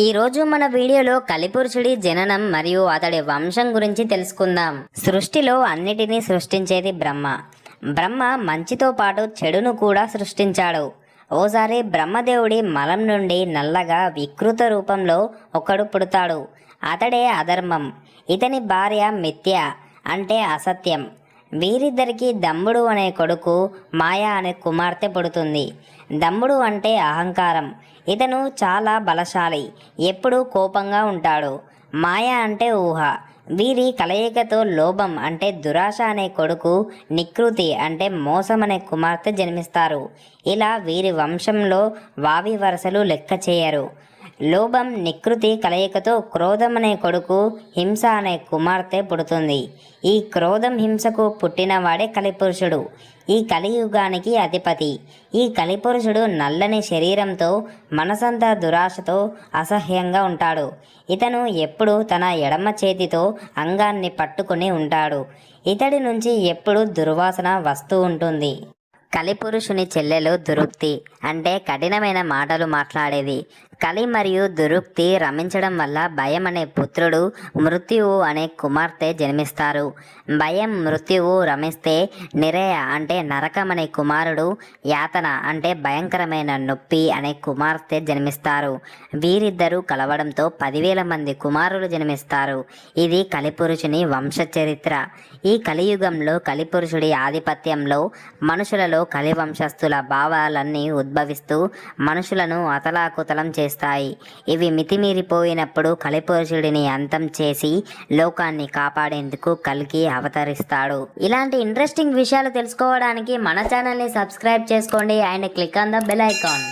ఈరోజు మన వీడియోలో కలిపురుషుడి జననం మరియు అతడి వంశం గురించి తెలుసుకుందాం. సృష్టిలో అన్నిటినీ సృష్టించేది బ్రహ్మ. బ్రహ్మ మంచితో పాటు చెడును కూడా సృష్టించాడు. ఓసారి బ్రహ్మదేవుడి మలం నుండి నల్లగా వికృత రూపంలో ఒకడు పుడతాడు. అతడే అధర్మం. ఇతని భార్య మిథ్య అంటే అసత్యం. వీరిద్దరికీ దమ్ముడు అనే కొడుకు, మాయ అనే కుమార్తె పుడుతుంది. దమ్ముడు అంటే అహంకారం. ఇతను చాలా బలశాలి, ఎప్పుడూ కోపంగా ఉంటాడు. మాయ అంటే ఊహ. వీరి కలయికతో లోభం అంటే దురాశ అనే కొడుకు, నికృతి అంటే మోసం అనే కుమార్తె జన్మిస్తారు. ఇలా వీరి వంశంలో వావి వరసలు లెక్క చేయరు. లోభం, నికృతి కలయికతో క్రోధం అనే కొడుకు, హింస అనే కుమార్తె పుడుతుంది. ఈ క్రోధం, హింసకు పుట్టినవాడే కలిపురుషుడు. ఈ కలియుగానికి అధిపతి. ఈ కలిపురుషుడు నల్లని శరీరంతో, మనసంతా దురాశతో అసహ్యంగా ఉంటాడు. ఇతను ఎప్పుడు తన ఎడమ చేతితో అంగాన్ని పట్టుకుని ఉంటాడు. ఇతడి నుంచి ఎప్పుడు దుర్వాసన వస్తూ ఉంటుంది. కలిపురుషుని చెల్లెలు దురుక్తి అంటే కఠినమైన మాటలు మాట్లాడేది. కలి మరియు దురుక్తి రమించడం వల్ల భయం అనే పుత్రుడు, మృత్యువు అనే కుమార్తె జన్మిస్తారు. భయం, మృత్యువు రమిస్తే నిరయ అంటే నరకం అనే కుమారుడు, యాతన అంటే భయంకరమైన నొప్పి అనే కుమార్తె జన్మిస్తారు. వీరిద్దరూ కలవడంతో 10,000 మంది కుమారులు జన్మిస్తారు. ఇది కలిపురుషుని వంశ చరిత్ర. ఈ కలియుగంలో కలిపురుషుడి ఆధిపత్యంలో మనుషులలో కలివంశస్థుల భావాలన్నీ ఉద్భవిస్తూ మనుషులను అతలాకుతలం చేస్తాయి. ఇవి మితిమీరిపోయినప్పుడు కలిపురుషుడిని అంతం చేసి లోకాన్ని కాపాడేందుకు కల్కి అవతరిస్తాడు. ఇలాంటి ఇంట్రెస్టింగ్ విషయాలు తెలుసుకోవడానికి మన ఛానల్ని సబ్స్క్రైబ్ చేసుకోండి and click on the bell icon.